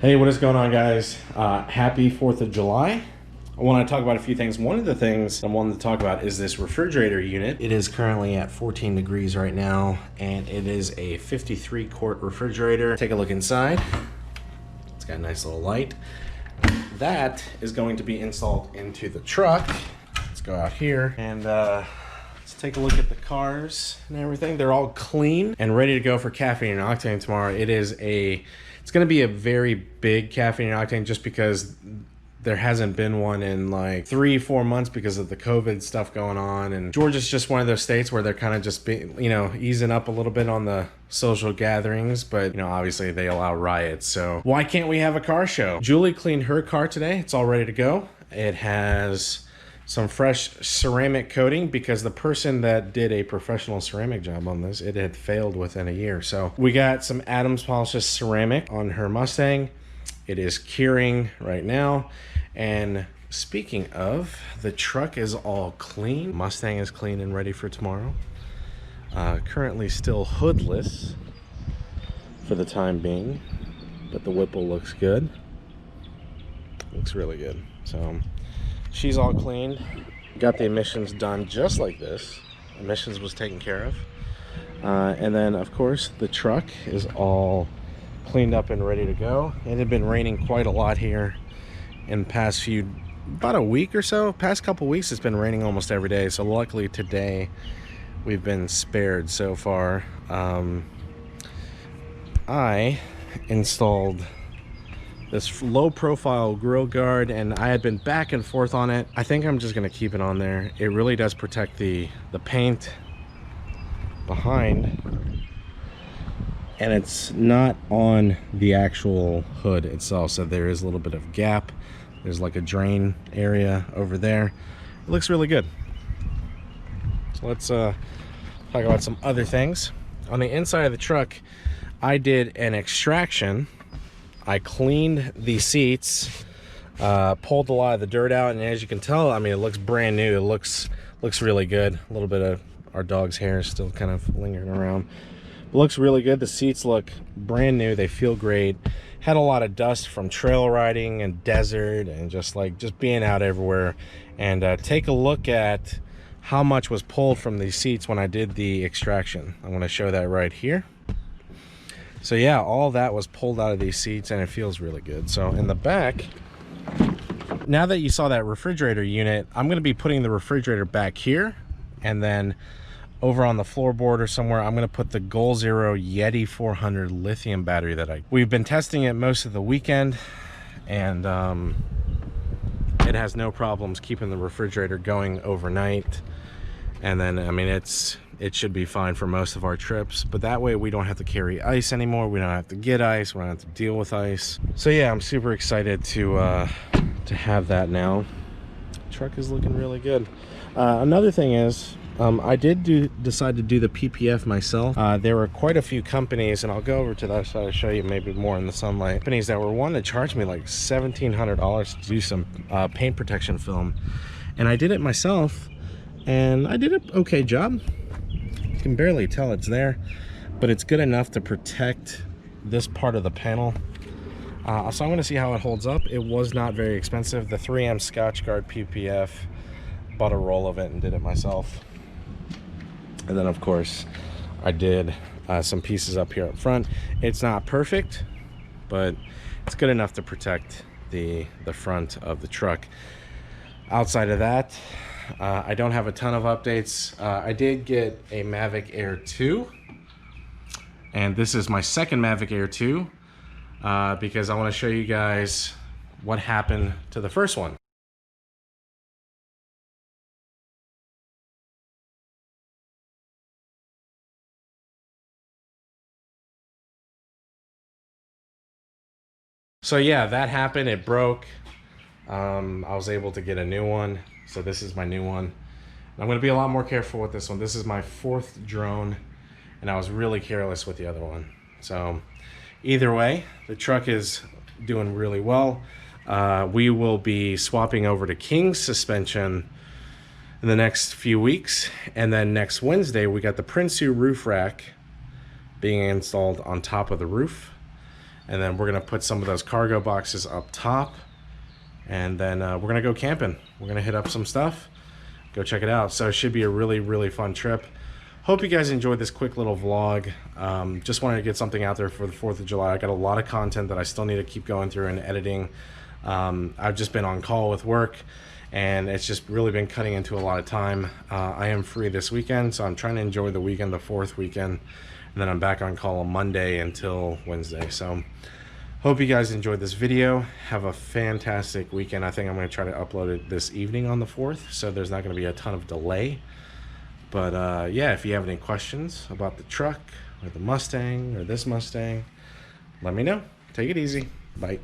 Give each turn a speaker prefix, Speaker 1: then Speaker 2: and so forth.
Speaker 1: Hey, what is going on, guys? Happy 4th of July. I want to talk about a few things. One of the things I wanted to talk about is this refrigerator unit. It is currently at 14 degrees right now, and it is a 53 quart refrigerator. Take a look inside. It's got a nice little light. That is going to be installed into the truck. Let's go out here and let's take a look at the cars and everything. They're all clean and ready to go for caffeine and octane tomorrow. It's going to be a very big caffeine and octane just because there hasn't been one in like 3-4 months because of the COVID stuff going on. And Georgia's just one of those states where they're kind of just easing up a little bit on the social gatherings, but obviously they allow riots. So why can't we have a car show? Julie cleaned her car today. It's all ready to go. It has some fresh ceramic coating because the person that did a professional ceramic job on this, it had failed within a year. So we got some Adams Polishes ceramic on her Mustang. It is curing right now. And speaking of, the truck is all clean. Mustang is clean and ready for tomorrow. Currently still hoodless for the time being, but the Whipple looks good. Looks really good. So she's all cleaned. Got the emissions done just like this. Emissions was taken care of. And then, of course, the truck is all cleaned up and ready to go. It had been raining quite a lot here in the past about a week or so. Past couple weeks, it's been raining almost every day. So luckily today, we've been spared so far. I installed this low profile grill guard, and I had been back and forth on it. I think I'm just gonna keep it on there. It really does protect the paint behind, and it's not on the actual hood itself, so there is a little bit of gap. There's like a drain area over there. It looks really good. So let's talk about some other things. On the inside of the truck, I did an extraction. I cleaned the seats, pulled a lot of the dirt out, and as you can tell, I mean, it looks brand new. It looks really good. A little bit of our dog's hair is still kind of lingering around. It looks really good. The seats look brand new. They feel great. Had a lot of dust from trail riding and desert and just being out everywhere. And take a look at how much was pulled from these seats when I did the extraction. I'm going to show that right here. So yeah, all that was pulled out of these seats, and it feels really good. So in the back, now that you saw that refrigerator unit, I'm going to be putting the refrigerator back here, and then over on the floorboard or somewhere, I'm going to put the Goal Zero Yeti 400 lithium battery we've been testing it most of the weekend, and it has no problems keeping the refrigerator going overnight. And then, I mean, it should be fine for most of our trips, but that way we don't have to carry ice anymore. We don't have to get ice. We don't have to deal with ice. So yeah, I'm super excited to have that now. Truck is looking really good. Another thing is, I did decide to do the PPF myself. There were quite a few companies, and I'll go over to that side to show you maybe more in the sunlight. Companies that were wanting to charge me like $1,700 to do some paint protection film, and I did it myself, and I did an okay job. You can barely tell it's there, but it's good enough to protect this part of the panel. So I'm going to see how it holds up. It was not very expensive. The 3M Scotchgard PPF, bought a roll of it and did it myself. And then of course I did some pieces up here up front. It's not perfect, but it's good enough to protect the front of the truck. Outside of that, I don't have a ton of updates. I did get a Mavic Air 2, and this is my second Mavic Air 2 because I want to show you guys what happened to the first one. So yeah, that happened. It broke. I was able to get a new one. So this is my new one. I'm going to be a lot more careful with this one. This is my 4th drone, and I was really careless with the other one. So either way, the truck is doing really well. We will be swapping over to King's suspension in the next few weeks. And then next Wednesday, we got the Prinsu roof rack being installed on top of the roof. And then we're gonna put some of those cargo boxes up top, and then we're gonna go camping. We're gonna hit up some stuff, go check it out. So it should be a really, really fun trip. Hope you guys enjoyed this quick little vlog. Just wanted to get something out there for the 4th of July. I got a lot of content that I still need to keep going through and editing. I've just been on call with work, and it's just really been cutting into a lot of time. I am free this weekend, so I'm trying to enjoy the weekend, the 4th weekend, and then I'm back on call on Monday until Wednesday. So hope you guys enjoyed this video. Have a fantastic weekend. I think I'm going to try to upload it this evening on the 4th, so there's not going to be a ton of delay. But yeah, if you have any questions about the truck or the Mustang or this Mustang, let me know. Take it easy. Bye.